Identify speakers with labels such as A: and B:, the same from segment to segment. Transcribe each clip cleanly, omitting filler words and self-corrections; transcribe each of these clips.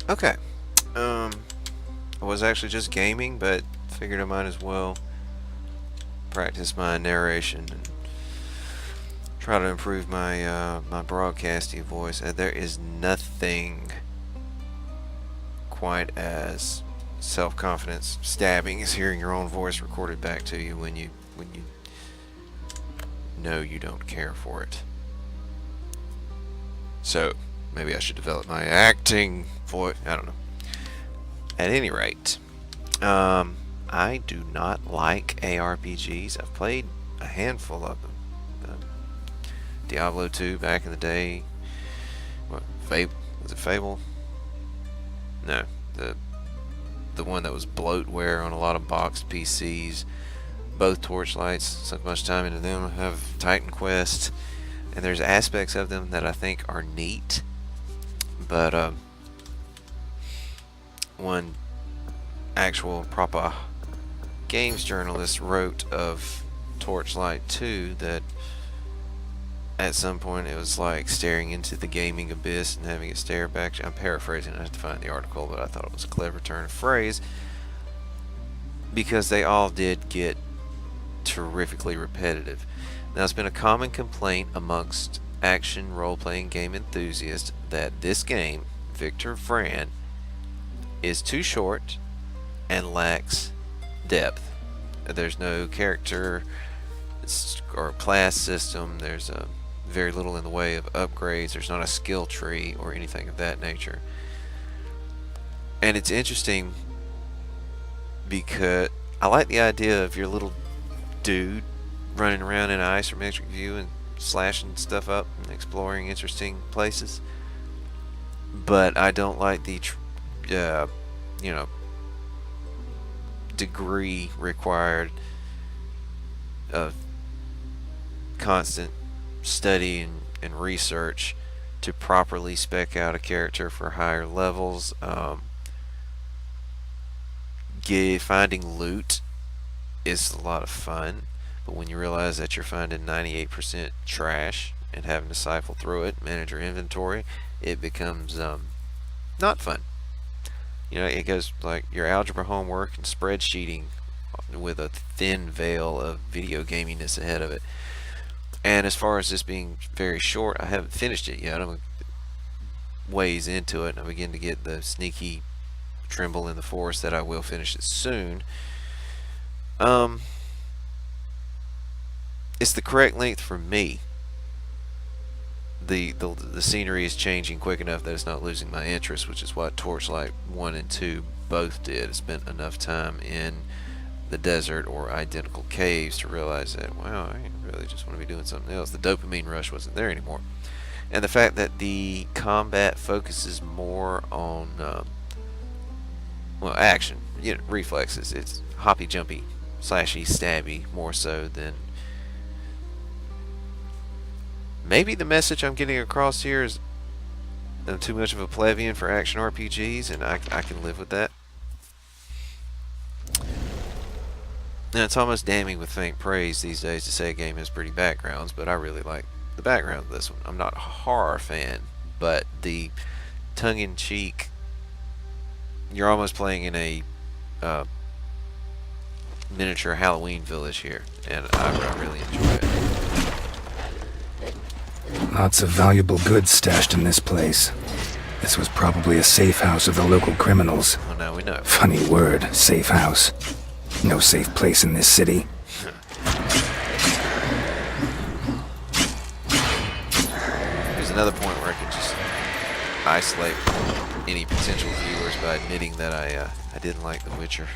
A: Okay. I was actually just gaming, but figured I might as well practice my narration and try to improve my my broadcasting voice. There is nothing quite as self-confidence stabbing as hearing your own voice recorded back to you when you know you don't care for it. So maybe I should develop my acting voice. I don't know. At any rate, I do not like ARPGs. I've played a handful of them. Diablo 2 back in the day. What, Fable? Was it Fable? No, the one that was bloatware on a lot of boxed PCs. Both Torchlights. Sunk much time into them. I have Titan Quest, and there's aspects of them that I think are neat, but one actual proper games journalist wrote of Torchlight 2 that at some point it was like staring into the gaming abyss and having it stare back. I'm paraphrasing, I have to find the article, but I thought it was a clever turn of phrase because they all did get terrifically repetitive. Now, it's been a common complaint amongst action role-playing game enthusiasts that this game, Victor Vran, is too short and lacks depth. There's no character or class system. There's very little in the way of upgrades. There's not a skill tree or anything of that nature. And it's interesting because I like the idea of your little dude running around in an isometric view and slashing stuff up and exploring interesting places. But I don't like the degree required of constant study and research to properly spec out a character for higher levels. Finding loot is a lot of fun, but when you realize that you're finding 98% trash and having to siphon through it, manage your inventory, it becomes not fun. It goes like your algebra homework and spreadsheeting with a thin veil of video gaminess ahead of it. And as far as this being very short, I haven't finished it yet. I'm ways into it, and I begin to get the sneaky tremble in the force that I will finish it soon. It's the correct length for me. The scenery is changing quick enough that it's not losing my interest, which is what Torchlight 1 and 2 both did. I spent enough time in the desert or identical caves to realize that, wow, I really just want to be doing something else. The dopamine rush wasn't there anymore. And the fact that the combat focuses more on action, reflexes. It's hoppy, jumpy, slashy, stabby, more so than... Maybe the message I'm getting across here is I'm too much of a plebeian for action RPGs, and I can live with that. Now, it's almost damning with faint praise these days to say a game has pretty backgrounds, but I really like the background of this one. I'm not a horror fan, but the tongue-in-cheek, you're almost playing in a miniature Halloween village here, and I really enjoy it.
B: Lots of valuable goods stashed in this place. This was probably a safe house of the local criminals.
A: Well, now we know.
B: Funny word, safe house. No safe place in this city.
A: There's another point where I can just isolate any potential viewers by admitting that I didn't like The Witcher.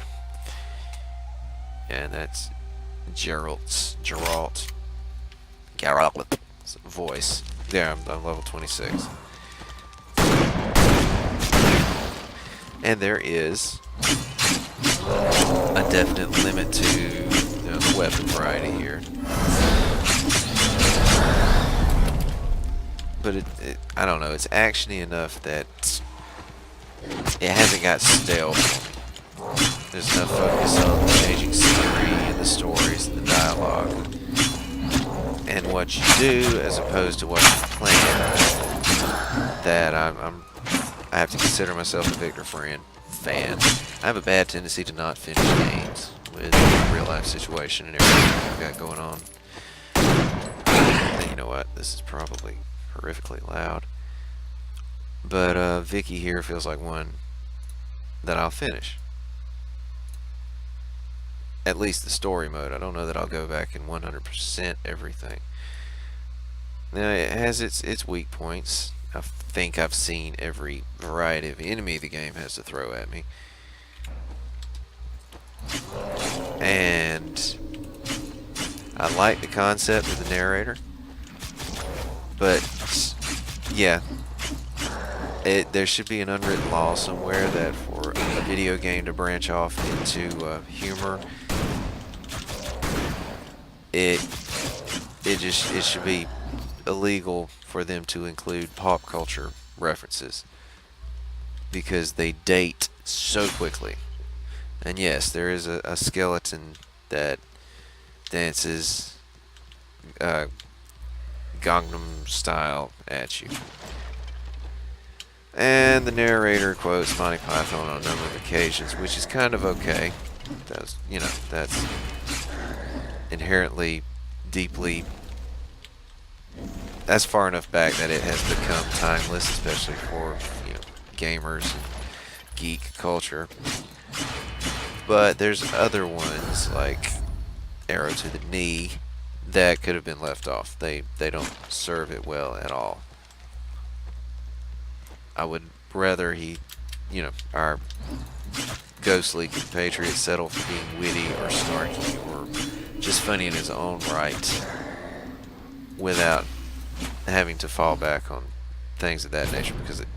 A: And that's Geralt's voice. There, I'm level 26. And there is a definite limit to weapon variety here. But I don't know, it's actiony enough that it hasn't got stale for me. There's enough focus on the changing scenery and the stories and the dialogue and what you do as opposed to what you plan that I have to consider myself a Victor Vran fan. I have a bad tendency to not finish games with the real life situation and everything I've got going on. And you know what? This is probably horrifically loud. But Vicky here feels like one that I'll finish. At least the story mode. I don't know that I'll go back and 100% everything. Now, it has its weak points. I think I've seen every variety of enemy the game has to throw at me. And I like the concept of the narrator. But, yeah. There should be an unwritten law somewhere that for a video game to branch off into humor, it should be illegal for them to include pop culture references because they date so quickly. And yes, there is a skeleton that dances Gangnam style at you. And the narrator quotes Monty Python on a number of occasions, which is kind of okay. That's, you know, that's inherently, deeply, that's far enough back that it has become timeless, especially for, you know, gamers and geek culture. But there's other ones like Arrow to the Knee that could have been left off. They don't serve it well at all. I would rather he, you know, our ghostly compatriot settle for being witty or snarky or just funny in his own right without having to fall back on things of that nature because it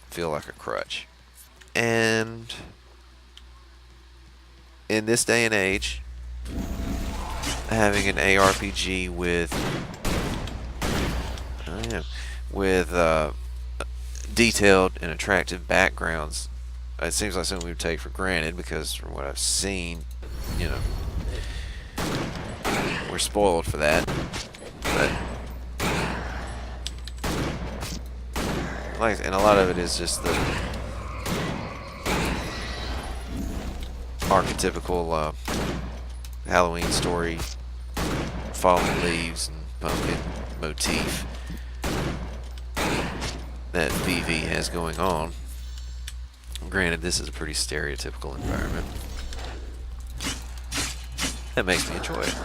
A: feel like a crutch. And in this day and age, having an ARPG with detailed and attractive backgrounds, it seems like something we would take for granted because from what I've seen, you know, we're spoiled for that. But and a lot of it is just the archetypical Halloween story, falling leaves and pumpkin motif that VV has going on. Granted, this is a pretty stereotypical environment. That makes me enjoy it.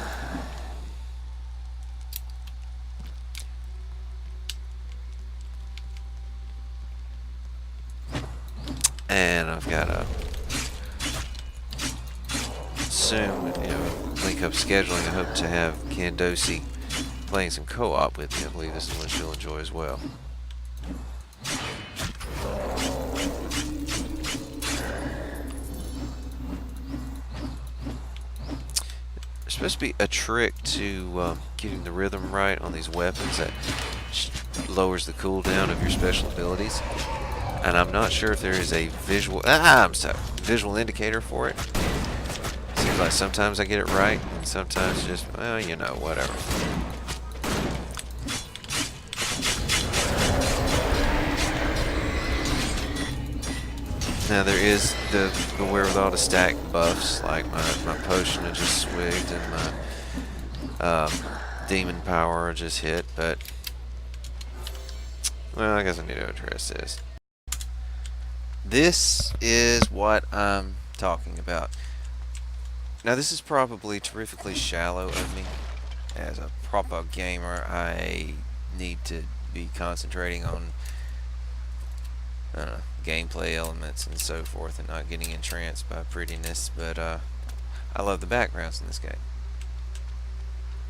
A: And I've got a soon, you know, link up scheduling. I hope to have Candosi playing some co-op with me. I believe this is one she'll enjoy as well. There's supposed to be a trick to getting the rhythm right on these weapons that lowers the cooldown of your special abilities. And I'm not sure if there is a visual indicator for it. Seems like sometimes I get it right, and sometimes just, well, you know, whatever. Now there is the wherewithal to stack buffs, like my potion I just swigged and my demon power I just hit, but, well, I guess I need to address this. This is what I'm talking about. Now this is probably terrifically shallow of me. As a proper gamer, I need to be concentrating on gameplay elements and so forth and not getting entranced by prettiness, but I love the backgrounds in this game.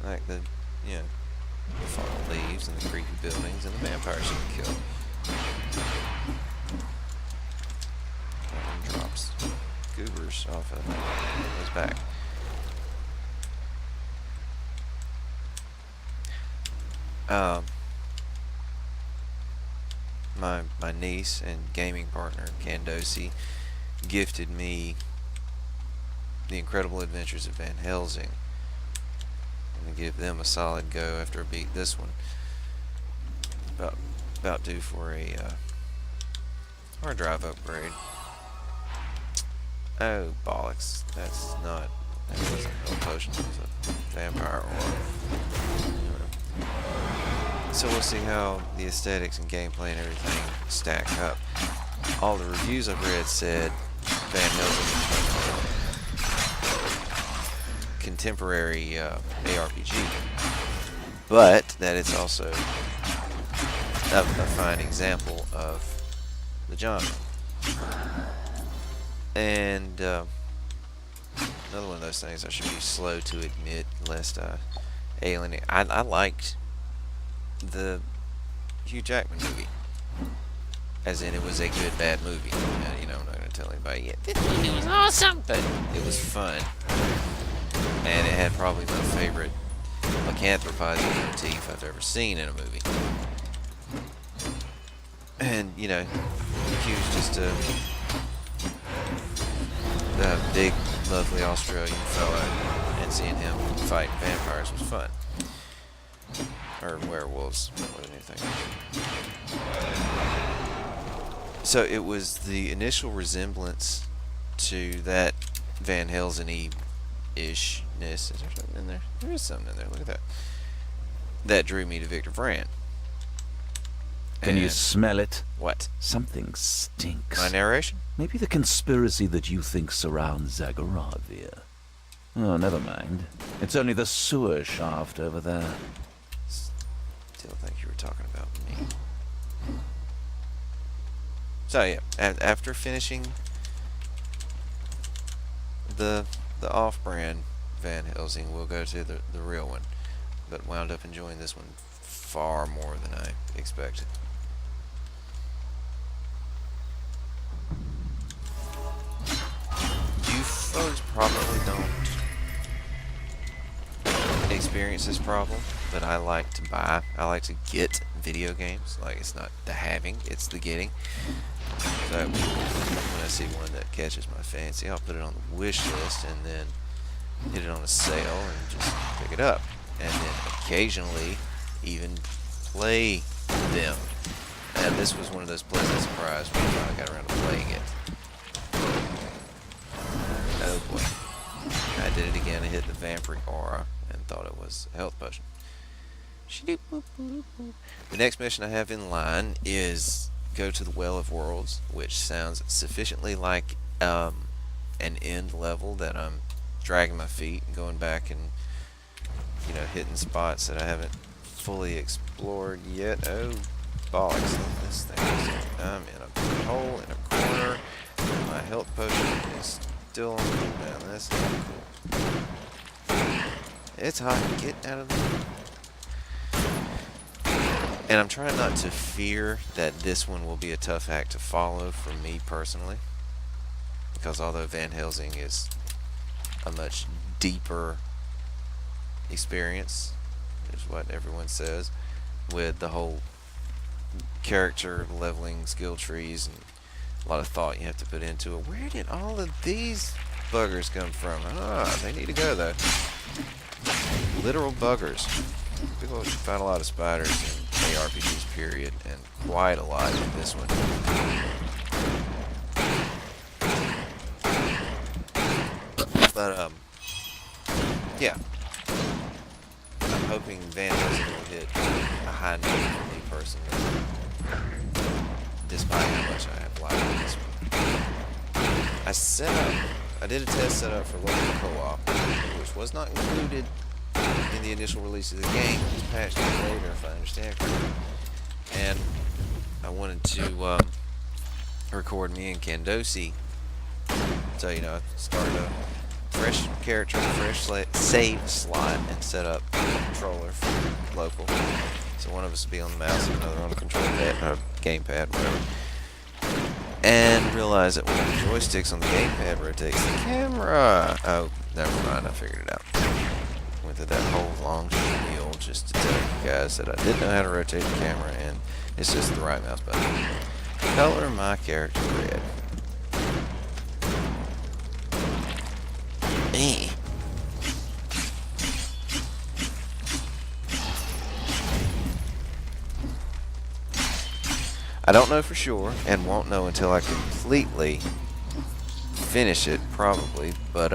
A: Like the, you know, the fallen leaves and the creepy buildings and the vampires you can kill. Drops goobers off of his back. My niece and gaming partner Candosi gifted me The Incredible Adventures of Van Helsing. I'm gonna give them a solid go after I beat this one. About due for a Hard drive upgrade. Oh, bollocks. That wasn't a health potion, it was a vampire aura. So we'll see how the aesthetics and gameplay and everything stack up. All the reviews I've read said Van Helsing is a contemporary ARPG, but that it's also a fine example of the genre. And another one of those things I should be slow to admit, lest I alienate. I liked the Hugh Jackman movie, as in it was a good bad movie. I'm not going to tell anybody yet. This movie was awesome, but it was fun, and it had probably my favorite lycanthropizing motif I've ever seen in a movie. And Hugh's just a big, lovely Australian fella, and seeing him fight vampires was fun. Or werewolves, more than anything. So it was the initial resemblance to that Van Helsing-y ishness. Is there something in there? There is something in there. Look at that. That drew me to Victor Vran.
C: Can you smell it?
A: What?
C: Something stinks.
A: My narration?
C: Maybe the conspiracy that you think surrounds Zagoravia. Oh, never mind. It's only the sewer shaft over there.
A: Still think you were talking about me. So yeah, after finishing the off-brand Van Helsing, we'll go to the real one, but wound up enjoying this one far more than I expected. You folks probably don't experience this problem, but I like to buy. I like to get video games. Like, it's not the having, it's the getting. So when I see one that catches my fancy, I'll put it on the wish list and then hit it on a sale and just pick it up. And then occasionally even play them. And this was one of those pleasant surprises when I finally got around to playing it. Oh boy. I did it again. I hit the vampiric aura and thought it was a health potion. The next mission I have in line is go to the Well of Worlds, which sounds sufficiently like an end level that I'm dragging my feet and going back and hitting spots that I haven't fully explored yet. Oh, bollocks. This thing is, I'm in a hole in a corner. My health potion is still on cooldown. That's not cool. It's hot. Get out of there. And I'm trying not to fear that this one will be a tough act to follow for me personally. Because although Van Helsing is a much deeper experience, is what everyone says, with the whole character leveling skill trees and a lot of thought you have to put into it. Where did all of these buggers come from? They need to go though. Literal buggers. People should find a lot of spiders in ARPGs period, and quite a lot in this one. But yeah. I'm hoping Van Helsing will hit a high note for me personally, despite how much I have liked this one. I did a test setup for local co-op, which was not included in the initial release of the game. It was patched in later, if I understand correctly. And I wanted to record me and Candosi, so start a fresh character, fresh save slot, and set up a controller for local. So one of us will be on the mouse and another on the control pad, or gamepad, whatever. And realize that when the joysticks on the gamepad rotates the camera. Oh, never mind, I figured it out. Went through that whole long spiel just to tell you guys that I didn't know how to rotate the camera, and it's just the right mouse button. Color my character red. I don't know for sure, and won't know until I completely finish it, probably, but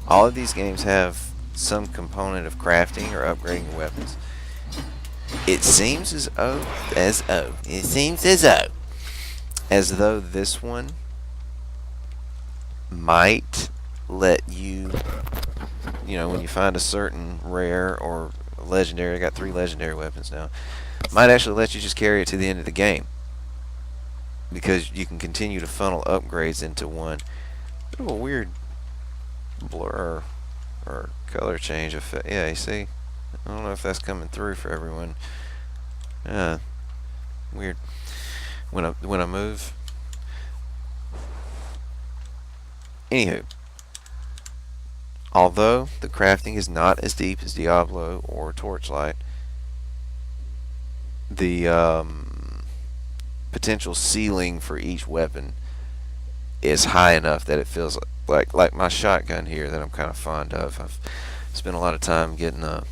A: all of these games have some component of crafting or upgrading your weapons. It seems as though this one might let you, when you find a certain rare or legendary, I got 3 legendary weapons now, might actually let you just carry it to the end of the game, because you can continue to funnel upgrades into one. Bit of a weird blur or color change effect. Yeah, you see? I don't know if that's coming through for everyone. Weird. When I move. Anywho, although the crafting is not as deep as Diablo or Torchlight, the potential ceiling for each weapon is high enough that it feels like my shotgun here that I'm kind of fond of. I've spent a lot of time getting a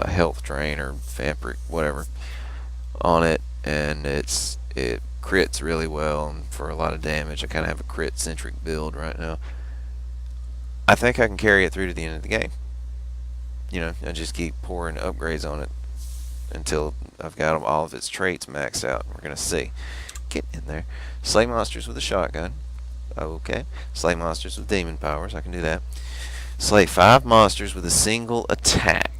A: health drain or fabric, whatever, on it, and it crits really well, and for a lot of damage. I kind of have a crit centric build right now. I think I can carry it through to the end of the game. I just keep pouring upgrades on it until I've got all of its traits maxed out. We're gonna see. Get in there. Slay monsters with a shotgun. Okay. Slay monsters with demon powers. I can do that. Slay 5 monsters with a single attack.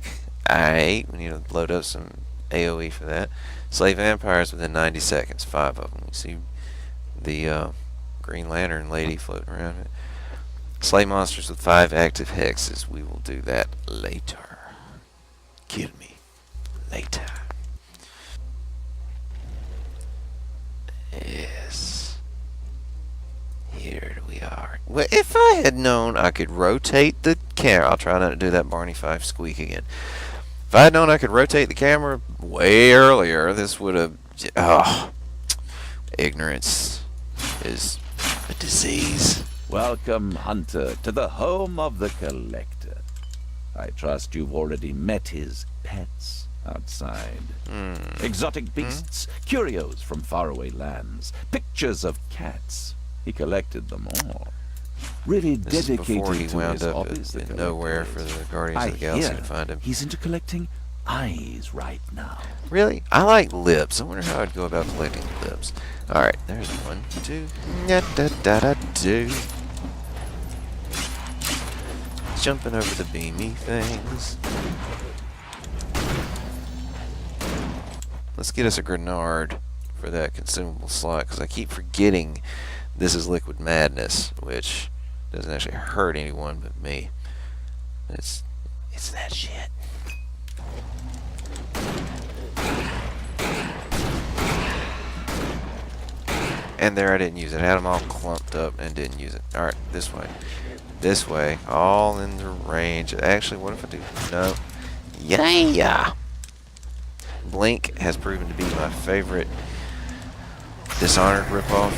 A: We need to load up some AoE for that. Slay vampires within 90 seconds. 5 of them. You see the Green Lantern lady floating around it. Slay monsters with 5 active hexes. We will do that later. Kill me later. Yes. Here we are. Well, if I had known I could rotate the camera, I'll try not to do that Barney Fife squeak again. If I had known I could rotate the camera way earlier, this would have... ignorance is a disease.
C: Welcome, Hunter, to the home of the Collector. I trust you've already met his pets outside. Exotic beasts, curios from faraway lands, pictures of cats. He collected them all. Really
A: This is
C: dedicated
A: before he
C: to
A: wound
C: his
A: up
C: hobbies, the
A: in
C: Collector
A: nowhere
C: is.
A: for the Guardians
C: I
A: of the Galaxy
C: hear
A: to find him.
C: he's into collecting eyes right now.
A: Really? I like lips. I wonder how I'd go about collecting lips. Alright, there's 1, 2. Da-da-da-da-do. Jumping over the beamy things. Let's get us a Grenard for that consumable slot, because I keep forgetting this is Liquid Madness, which doesn't actually hurt anyone but me. It's that shit. And there I didn't use it. I had them all clumped up and didn't use it. Alright, this way. This way. All in the range. Actually, what if I do? No. Yeah! Blink has proven to be my favorite Dishonored ripoff.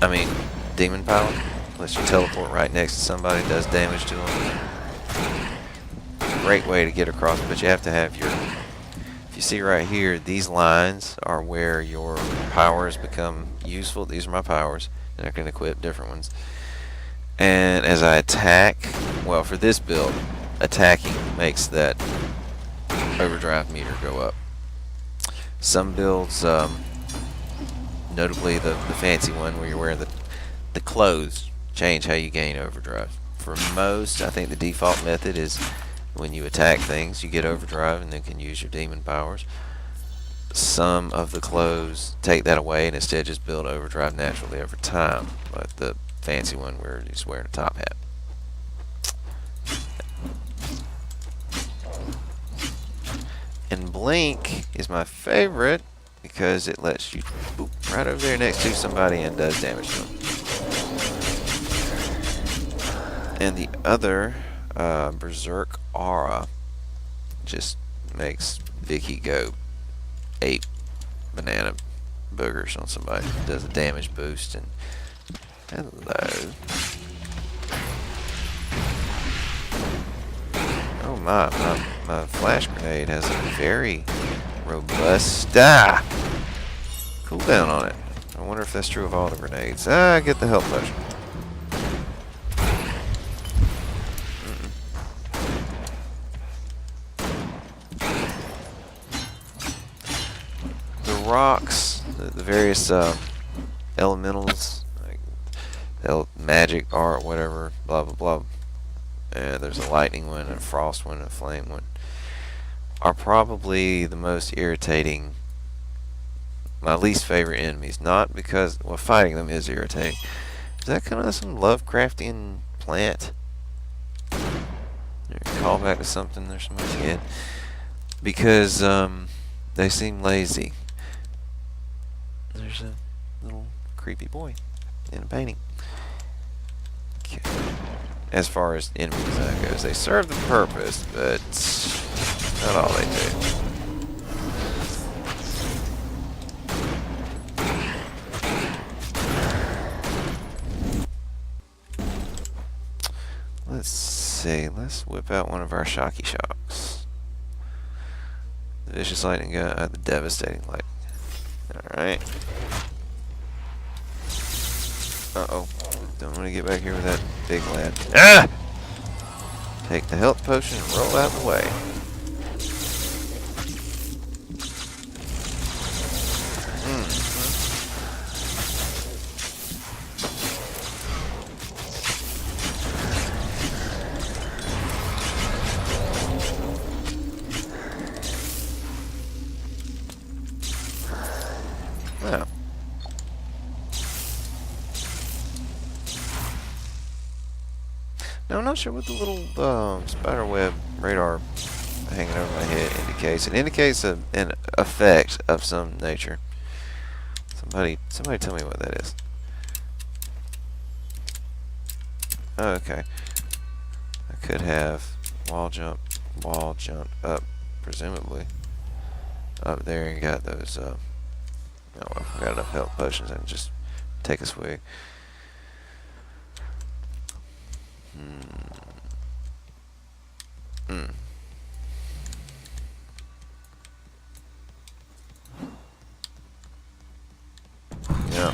A: I mean, demon power. Lets you teleport right next to somebody, does damage to them. Great way to get across, but you have to have your... If you see right here, these lines are where your powers become useful. These are my powers, and I can equip different ones. And as I attack, well, for this build, attacking makes that overdrive meter go up. Some builds, notably the fancy one where you're wearing the clothes, change how you gain overdrive. For most, I think the default method is when you attack things, you get overdrive and then can use your demon powers. Some of the clothes take that away and instead just build overdrive naturally over time, like the fancy one where you're just wearing a top hat. And Blink is my favorite because it lets you boop right over there next to somebody and does damage to them. And the other, Berserk Aura, just makes Vicky go ape banana boogers on somebody. Does a damage boost. And hello. Oh my flash grenade has a very robust. Ah! Cool down on it. I wonder if that's true of all the grenades. Ah, get the health potion. The rocks, the various elementals, like magic, art, whatever, blah blah blah. There's a lightning one, a frost one, and a flame one. Are probably the most irritating, my least favorite enemies. Not because, well, fighting them is irritating. Is that kind of some Lovecraftian plant? Call back to something there's somebody's head. Because they seem lazy. There's a little creepy boy in a painting. Okay. As far as enemy design goes, they serve the purpose, but not all they do. Let's see. Let's whip out one of our shocky shocks. The vicious lightning gun, the devastating lightning. All right. Uh-oh. Don't want to get back here with that big lad. Ah! Take the health potion and roll out the way. Wow. Now, I'm not sure what the little spider web radar hanging over my head indicates. It indicates an effect of some nature. Somebody tell me what that is. Oh, okay. I could have wall jump up, presumably. Up there and got those, oh well, I got enough health potions, I can just take a swig. Yeah,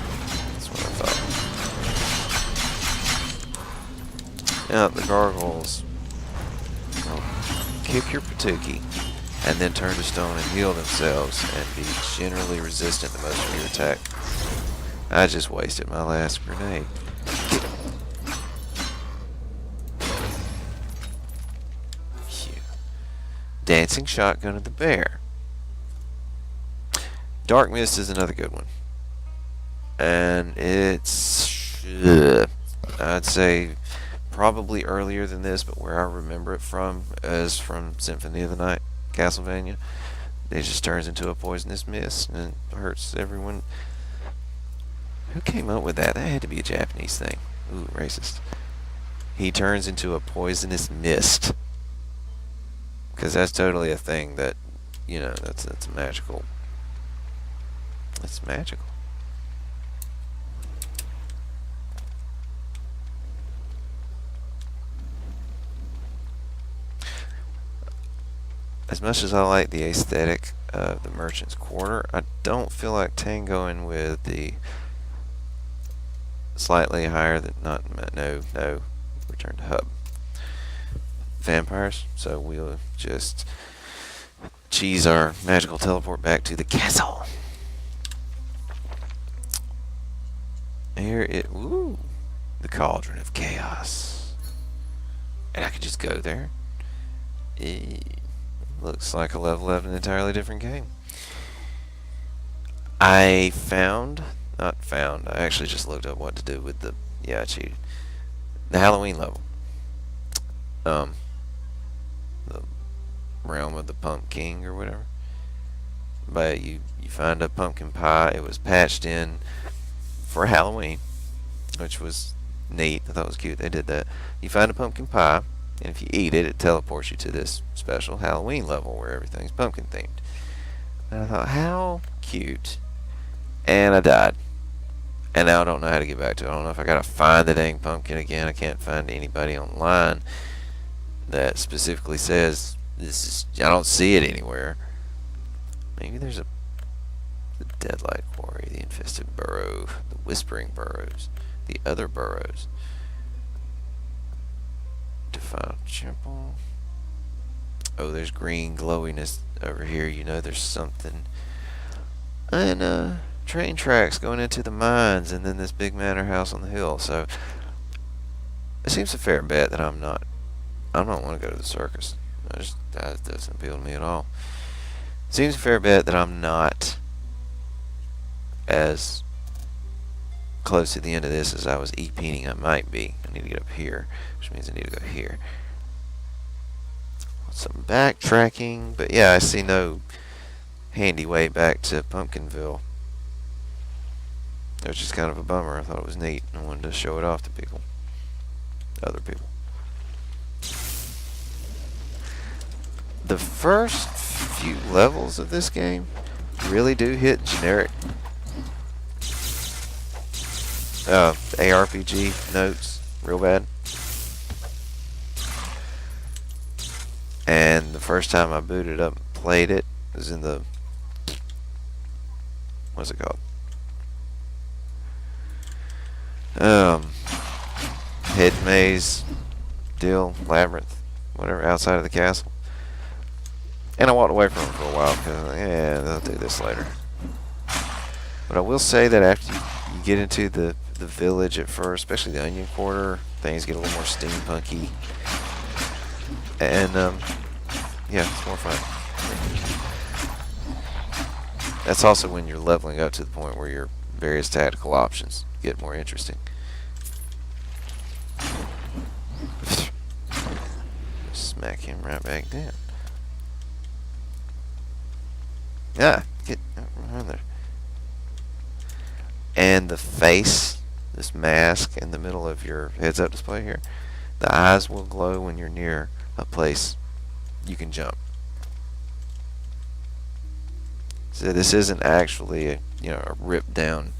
A: that's what I thought. Yeah, the gargoyles will kick your patookie and then turn to stone and heal themselves and be generally resistant to most of your attack. I just wasted my last grenade. Dancing shotgun of the bear. Dark mist is another good one, and it's I'd say probably earlier than this, but where I remember it from is from Symphony of the Night, Castlevania. It just turns into a poisonous mist and hurts everyone. Who came up with that? That had to be a Japanese thing. Ooh, racist. He turns into a poisonous mist. Because that's totally a thing that, you know, that's magical. It's magical. As much as I like the aesthetic of the Merchant's Quarter, I don't feel like tangoing with the slightly higher than, no, return to hub. Vampires, so we'll just cheese our magical teleport back to the castle. Here it, ooh, the Cauldron of Chaos, and I could just go there. Looks like a level of an entirely different game. I actually just looked up what to do with the, I cheated. The Halloween level. The realm of the pumpkin or whatever. But you find a pumpkin pie. It was patched in for Halloween, which was neat. I thought it was cute. They did that. You find a pumpkin pie, and if you eat it, it teleports you to this special Halloween level where everything's pumpkin themed. And I thought, how cute. And I died. And now I don't know how to get back to it. I don't know if I gotta find the dang pumpkin again. I can't find anybody online that specifically says this is. I don't see it anywhere. Maybe there's the Deadlight Quarry, the Infested Burrow, the Whispering Burrows, the other burrows. Defiled Temple. Oh, there's green glowiness over here. You know there's something. And train tracks going into the mines, and then this big manor house on the hill. So it seems a fair bet that I don't want to go to the circus. That doesn't appeal to me at all. Seems a fair bet that I'm not as close to the end of this as I was EPing I might be. I need to get up here, which means I need to go here. Some backtracking, but yeah, I see no handy way back to Pumpkinville. It was just kind of a bummer. I thought it was neat. I wanted to show it off to people. Other people. The first few levels of this game really do hit generic ARPG notes real bad. And the first time I booted up and played it was in the, what's it called? Hidden Maze deal, Labyrinth, whatever, outside of the castle. And I walked away from it for a while because, yeah, they'll do this later. But I will say that after you get into the village at first, especially the Onion Quarter, things get a little more steampunky. And, yeah, it's more fun. That's also when you're leveling up to the point where your various tactical options get more interesting. Smack him right back down. Yeah, get around there. And the face, this mask in the middle of your heads-up display here, the eyes will glow when you're near a place you can jump. So this isn't actually a ripped down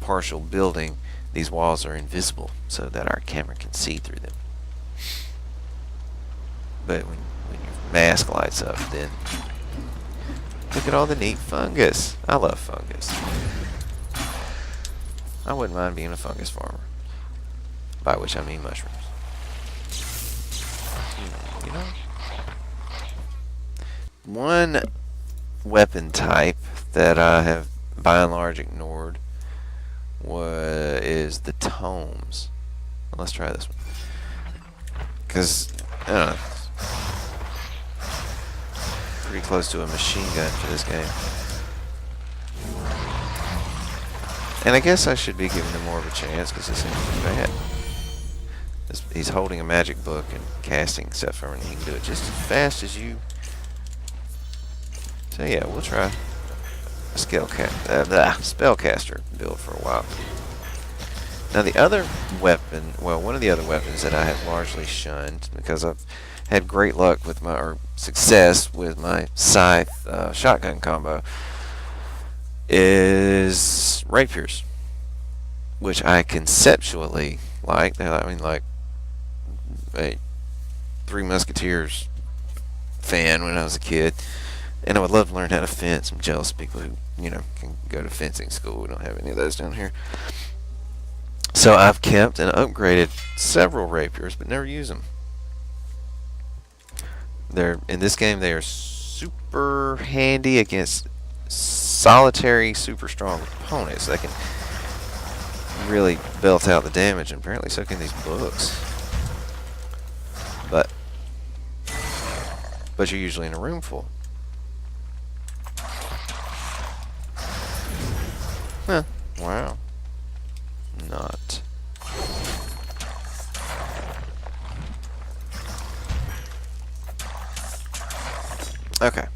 A: partial building. These walls are invisible so that our camera can see through them. But when your mask lights up, then look at all the neat fungus. I love fungus. I wouldn't mind being a fungus farmer. By which I mean mushrooms. You know? One weapon type that I have by and large ignored is the tomes. Well, let's try this one. Because, I don't know, pretty close to a machine gun for this game. And I guess I should be giving him more of a chance because this ain't bad. He's holding a magic book and casting stuff from it, and he can do it just as fast as you. So yeah, we'll try a spellcaster build for a while. Now the other weapon, well, one of the other weapons that I have largely shunned because I've had great luck with or success with my Scythe shotgun combo, is rapiers, which I conceptually like. I mean, like a Three Musketeers fan when I was a kid, and I would love to learn how to fence. I'm jealous of people who can go to fencing school. We don't have any of those down here. So I've kept and upgraded several rapiers, but never use them. In this game, they are super handy against solitary, super strong opponents. They can really belt out the damage, and apparently so can these books. But you're usually in a room full. Huh. Wow. Not. Okay.